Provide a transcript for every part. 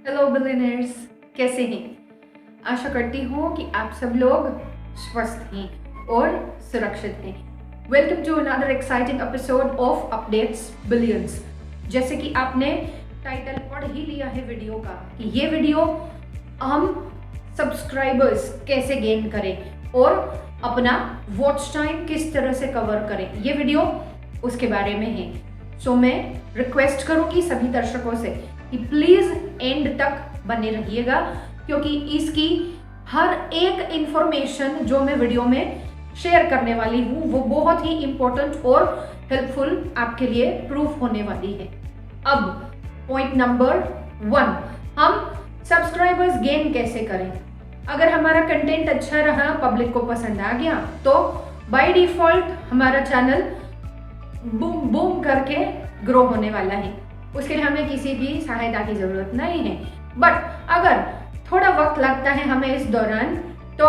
Hello billionaires, कैसे हैं? आशा करती हूँ कि आप सब लोग स्वस्थ हैं और सुरक्षित हैं। Welcome to another exciting episode of updates billions. जैसे कि आपने टाइटल पढ़ ही लिया है वीडियो का कि ये वीडियो हम सब्सक्राइबर्स कैसे गेन करें और अपना वॉच टाइम किस तरह से कवर करें, ये वीडियो उसके बारे में है। सो मैं रिक्वेस्ट करूँगी सभी दर्शकों से कि प्लीज़ एंड तक बने रहिएगा, क्योंकि इसकी हर एक इंफॉर्मेशन जो मैं वीडियो में शेयर करने वाली हूँ वो बहुत ही इम्पोर्टेंट और हेल्पफुल आपके लिए प्रूफ होने वाली है। अब पॉइंट नंबर 1, हम सब्सक्राइबर्स गेन कैसे करें। अगर हमारा कंटेंट अच्छा रहा, पब्लिक को पसंद आ गया, तो बाय डिफॉल्ट हमारा चैनल बूम बूम करके ग्रो होने वाला है। उसके लिए हमें किसी की सहायता की ज़रूरत नहीं है। बट अगर थोड़ा वक्त लगता है हमें इस दौरान, तो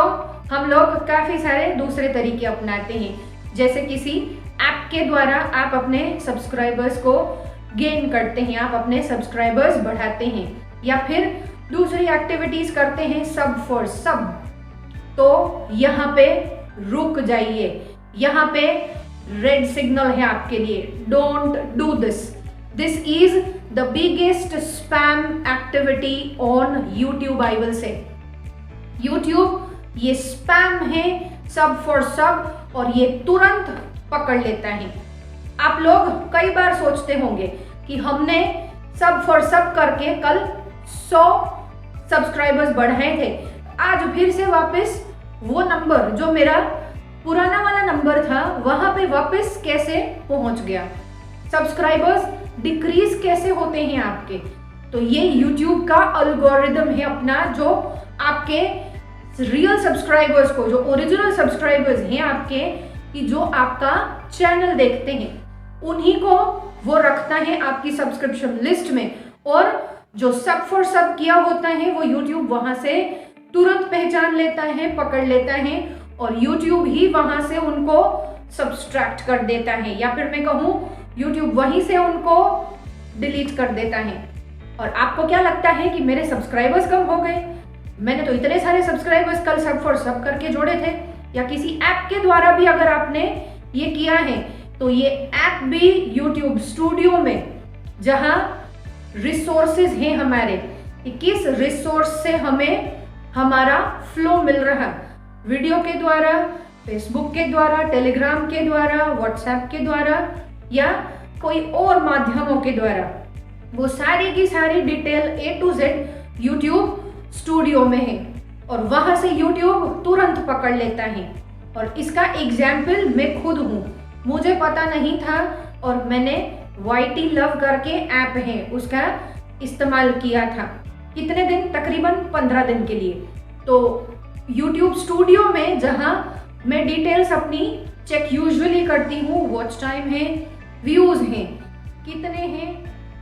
हम लोग काफ़ी सारे दूसरे तरीके अपनाते हैं। जैसे किसी ऐप के द्वारा आप अपने सब्सक्राइबर्स को गेन करते हैं, आप अपने सब्सक्राइबर्स बढ़ाते हैं, या फिर दूसरी एक्टिविटीज़ करते हैं सब फॉर सब। तो यहाँ पे रुक जाइए, यहाँ पे रेड सिग्नल है आपके लिए, don't do this. This is the biggest spam activity on YouTube. I will से यूट्यूब ये स्पैम है सब फॉर सब, और ये तुरंत पकड़ लेता है। आप लोग कई बार सोचते होंगे कि हमने सब फॉर सब करके कल 100 सब्सक्राइबर्स बढ़ाए थे, आज फिर से वापस वो नंबर जो मेरा पुराना वाला नंबर था वहां पे वापस कैसे पहुंच गया, सब्सक्राइबर्स डिक्रीज कैसे होते हैं आपके। तो ये YouTube का अल्गोरिदम है अपना, जो आपके रियल सब्सक्राइबर्स को, जो ओरिजिनल सब्सक्राइबर्स हैं आपके, कि जो आपका चैनल देखते हैं, उन्हीं को वो रखता है आपकी सब्सक्रिप्शन लिस्ट में। और जो सब फॉर सब किया होता है वो YouTube वहां से तुरंत पहचान लेता है, पकड़ लेता है, और YouTube ही वहां से उनको सब्सट्रैक्ट कर देता है, या फिर मैं कहूँ YouTube वहीं से उनको डिलीट कर देता है। और आपको क्या लगता है कि मेरे सब्सक्राइबर्स कम हो गए? मैंने तो इतने सारे सब्सक्राइबर्स कल सब फॉर सब करके जोड़े थे। या किसी ऐप के द्वारा भी अगर आपने ये किया है, तो ये ऐप भी YouTube स्टूडियो में, जहां रिसोर्सेज हैं हमारे, किस रिसोर्स से हमें हमारा फ्लो मिल रहा, वीडियो के द्वारा, फेसबुक के द्वारा, टेलीग्राम के द्वारा, व्हाट्सएप के द्वारा, या कोई और माध्यमों के द्वारा, वो सारी की सारी detail A to Z YouTube studio में है, और वहां से YouTube तुरंत पकड़ लेता है। और इसका एग्जाम्पल मैं खुद हूँ। मुझे पता नहीं था और मैंने YT Love करके ऐप है उसका इस्तेमाल किया था। कितने दिन? तकरीबन 15 दिन के लिए। तो YouTube स्टूडियो में जहां मैं डिटेल्स अपनी चेक यूजुअली करती हूँ, वॉच टाइम है, व्यूज हैं,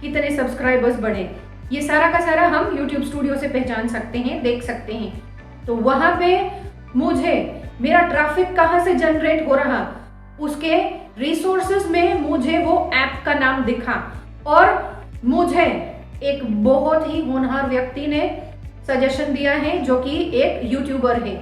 कितने सब्सक्राइबर्स बढ़े, ये सारा का सारा हम YouTube स्टूडियो से पहचान सकते हैं, देख सकते हैं। तो वहां पे मुझे मेरा ट्रैफिक कहाँ से जनरेट हो रहा, उसके रिसोर्सेज में मुझे वो ऐप का नाम दिखा, और मुझे एक बहुत ही होनहार व्यक्ति ने सजेशन दिया है, जो कि एक यूट्यूबर है।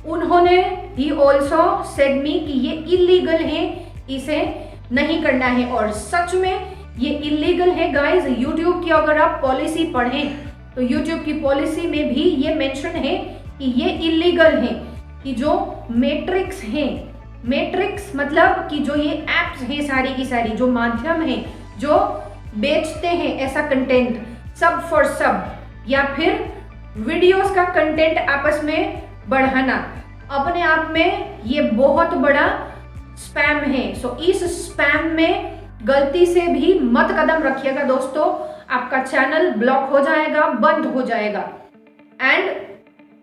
उन्होंने ही ऑल्सो सेड मी कि ये इलीगल है, इसे नहीं करना है। और सच में ये इलीगल है गाइस। YouTube की अगर आप पॉलिसी पढ़ें, तो YouTube की पॉलिसी में भी ये मेंशन है कि ये इलीगल है, कि जो मैट्रिक्स हैं, मैट्रिक्स मतलब कि जो ये एप्स हैं सारी की सारी, जो माध्यम हैं जो बेचते हैं ऐसा कंटेंट सब फॉर सब, या फिर वीडियोस का कंटेंट आपस में बढ़ाना, अपने आप में ये बहुत बड़ा स्पैम है। सो इस स्पैम में गलती से भी मत कदम रखिएगा दोस्तों, आपका चैनल ब्लॉक हो जाएगा, बंद हो जाएगा। एंड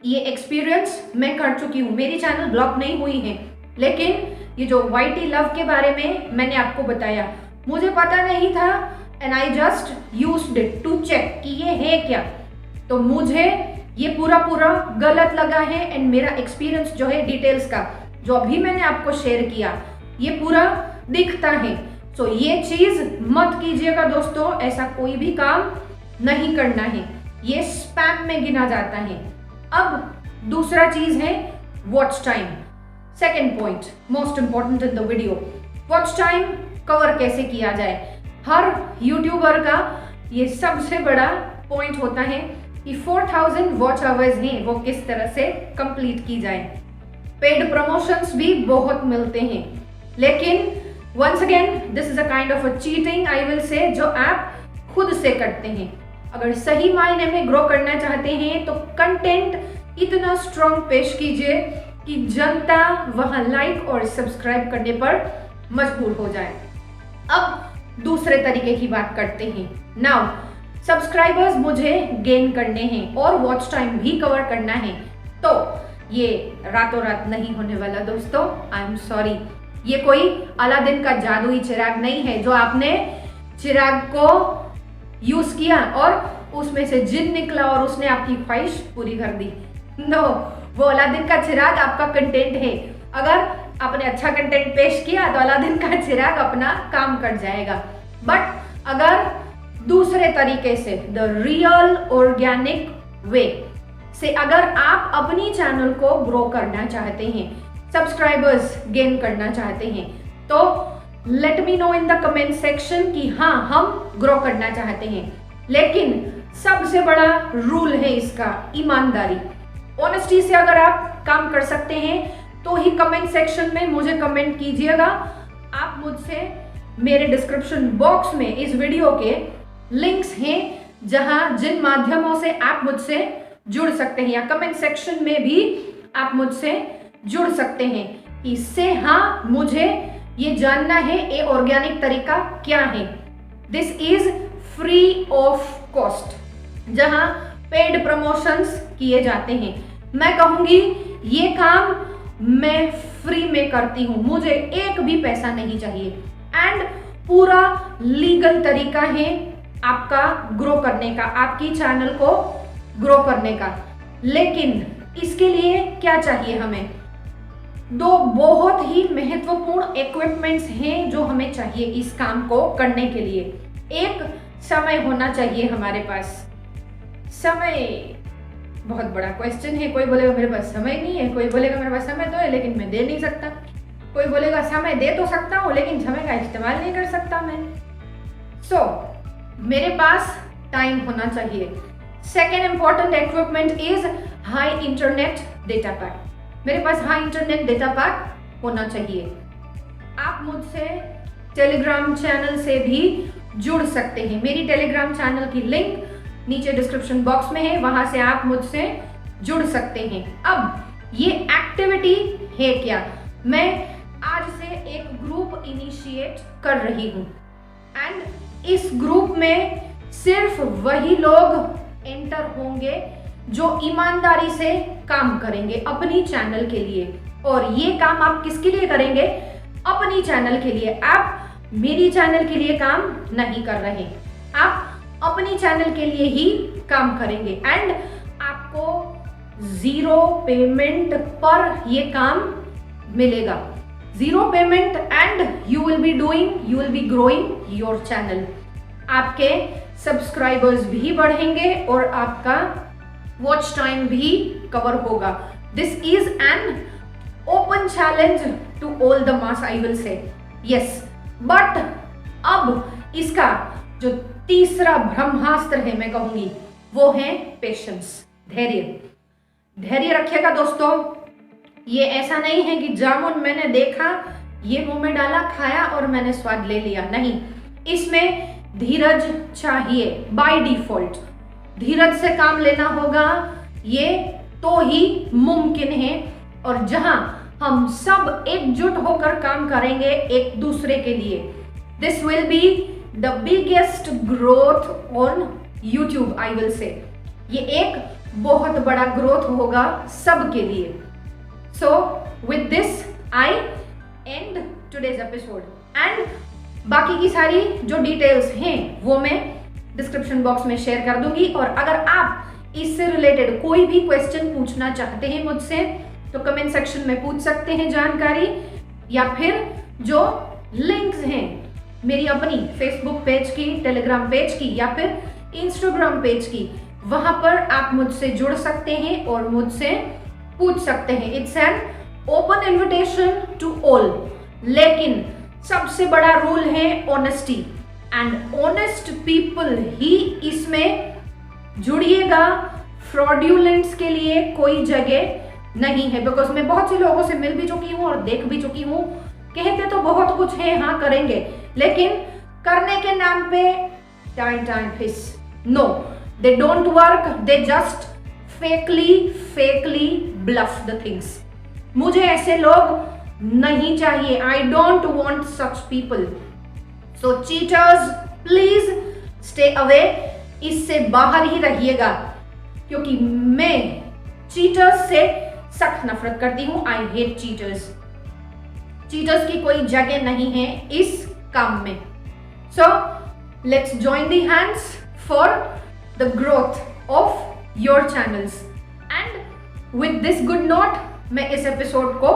ये एक्सपीरियंस मैं कर चुकी हूँ। मेरी चैनल ब्लॉक नहीं हुई है, लेकिन ये जो YT Love के बारे में मैंने आपको बताया, मुझे पता नहीं था, and I just used it to check कि ये है क्या। तो मुझे ये पूरा गलत लगा है, एंड मेरा एक्सपीरियंस जो है डिटेल्स का, जो अभी मैंने आपको शेयर किया, ये पूरा दिखता है। सो ये चीज मत कीजिएगा दोस्तों, ऐसा कोई भी काम नहीं करना है। ये स्पैम में गिना जाता है। अब दूसरा चीज है watch time. Second point most important in the video, watch time cover कैसे किया जाए। हर यूट्यूबर का ये सबसे बड़ा पॉइंट होता है कि 4000 वॉच आवर्स हैं वो किस तरह से कंप्लीट की जाए। पेड प्रमोशंस भी बहुत मिलते हैं, लेकिन once again this is a kind of a cheating I will say, जो आप खुद से करते हैं। अगर सही मायने में ग्रो करना चाहते हैं तो कंटेंट इतना स्ट्रॉन्ग पेश कीजिए कि जनता वहां लाइक और सब्सक्राइब करने पर मजबूर हो जाए। अब दूसरे तरीके की बात करते हैं। नाउ सब्सक्राइबर्स मुझे गेन करने हैं और वॉच टाइम भी कवर करना है, तो ये रातों रात नहीं होने वाला दोस्तों। आई एम सॉरी, ये कोई अलादीन का जादुई चिराग नहीं है जो आपने चिराग को यूज किया और उसमें से जिन निकला और उसने आपकी ख्वाहिश पूरी कर दी। नो, वो अलादीन का चिराग आपका कंटेंट है। अगर आपने अच्छा कंटेंट पेश किया तो अलादीन का चिराग अपना काम कर जाएगा। बट अगर दूसरे तरीके से द रियल ऑर्गेनिक वे से अगर आप अपनी चैनल को ग्रो करना चाहते हैं, सब्सक्राइबर्स गेन करना चाहते हैं, तो let me know in the comment section कि हाँ हम ग्रो करना चाहते हैं। लेकिन सबसे बड़ा रूल है इसका ईमानदारी। ऑनेस्टी से अगर आप काम कर सकते हैं तो ही कमेंट सेक्शन में मुझे कमेंट कीजिएगा। आप मुझसे मेरे डिस्क्रिप्शन बॉक्स में इस वीडियो के लिंक्स हैं जहां जिन माध्यमों से आप मुझसे जुड़ सकते हैं, या कमेंट सेक्शन में भी आप मुझसे जुड़ सकते हैं। इससे हाँ मुझे ये जानना है ये ऑर्गेनिक तरीका क्या है। This is free of cost, जहां पेड प्रमोशंस किए जाते हैं। मैं कहूंगी ये काम मैं फ्री में करती हूं, मुझे एक भी पैसा नहीं चाहिए एंड पूरा लीगल तरीका है आपका ग्रो करने का, आपकी चैनल को ग्रो करने का। लेकिन इसके लिए क्या चाहिए हमें? दो बहुत ही महत्वपूर्ण इक्विपमेंट्स हैं जो हमें चाहिए इस काम को करने के लिए। एक, समय होना चाहिए हमारे पास। समय बहुत बड़ा क्वेश्चन है। कोई बोलेगा मेरे पास समय नहीं है, कोई बोलेगा मेरे पास समय तो है लेकिन मैं दे नहीं सकता, कोई बोलेगा समय दे तो सकता हूँ लेकिन समय का इस्तेमाल नहीं कर सकता मैं। सो मेरे पास टाइम होना चाहिए। Second important equipment is high internet data pack. मेरे पास हाई इंटरनेट डेटा पैक होना चाहिए। आप मुझसे टेलीग्राम चैनल से भी जुड़ सकते हैं। मेरी टेलीग्राम चैनल की लिंक नीचे डिस्क्रिप्शन बॉक्स में है, वहां से आप मुझसे जुड़ सकते हैं। अब ये एक्टिविटी है क्या? मैं आज से एक ग्रुप इनिशिएट कर रही हूं एंड इस ग्रुप में सिर्फ वही लोग एंटर होंगे जो ईमानदारी से काम करेंगे अपनी चैनल के लिए। और ये काम आप किसके लिए करेंगे? अपनी चैनल के लिए। आप मेरी चैनल के लिए काम नहीं कर रहे, आप अपनी चैनल के लिए ही काम करेंगे एंड आपको 0 पेमेंट पर ये काम मिलेगा। 0 payment and you will be growing your channel. आपके सब्सक्राइबर्स भी बढ़ेंगे और आपका वॉच टाइम भी कवर होगा। This is an open challenge to all the mass I will say. Yes, but अब इसका जो तीसरा ब्रह्मास्त्र है मैं कहूंगी वो है पेशेंस, धैर्य रखिएगा दोस्तों। ये ऐसा नहीं है कि जामुन मैंने देखा, ये मुंह में डाला, खाया और मैंने स्वाद ले लिया। नहीं, इसमें धीरज चाहिए। बाय डिफॉल्ट धीरज से काम लेना होगा, ये तो ही मुमकिन है। और जहां हम सब एकजुट होकर काम करेंगे एक दूसरे के लिए, this will be the biggest growth on YouTube I will से। ये एक बहुत बड़ा ग्रोथ होगा सबके लिए। So with this I and today's episode and बाकी की सारी जो डिटेल्स हैं वो मैं डिस्क्रिप्शन बॉक्स में शेयर कर दूंगी। और अगर आप इससे रिलेटेड कोई भी क्वेश्चन पूछना चाहते हैं मुझसे तो कमेंट सेक्शन में पूछ सकते हैं जानकारी, या फिर जो लिंक्स हैं मेरी अपनी फेसबुक पेज की, टेलीग्राम पेज की या फिर इंस्टाग्राम पेज की, वहां पर आप मुझसे जुड़ सकते हैं और मुझसे पूछ सकते हैं। It's an open invitation to all. लेकिन सबसे बड़ा रूल है ऑनेस्टी, एंड ऑनेस्ट पीपल ही इसमें जुड़िएगा। फ्रॉड्यूलेंट्स के लिए कोई जगह नहीं है, बिकॉज मैं बहुत से लोगों से मिल भी चुकी हूं और देख भी चुकी हूं। कहते तो बहुत कुछ है, हाँ करेंगे, लेकिन करने के नाम पे टाइम फिस। No, they don't work, they just fakely bluff the things. मुझे ऐसे लोग नहीं चाहिए। I don't want such people. So cheaters, please stay away. इससे बाहर ही रहिएगा, क्योंकि मैं cheaters से सख्त नफरत करती हूँ। I hate cheaters. cheaters की कोई जगह नहीं है इस काम में। So let's join the hands for the growth of your channels. And with this good note, मैं इस एपिसोड को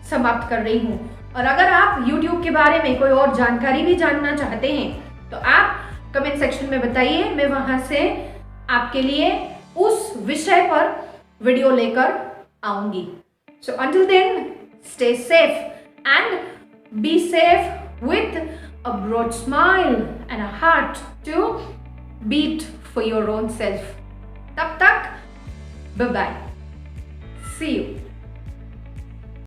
समाप्त कर रही हूँ। और अगर आप YouTube के बारे में कोई और जानकारी भी जानना चाहते हैं तो आप कमेंट सेक्शन में बताइए, मैं वहां से आपके लिए उस विषय पर वीडियो लेकर आऊंगी। So until then, stay safe and be safe with a broad smile and a heart to beat for your own self. तब तक, bye bye. See you.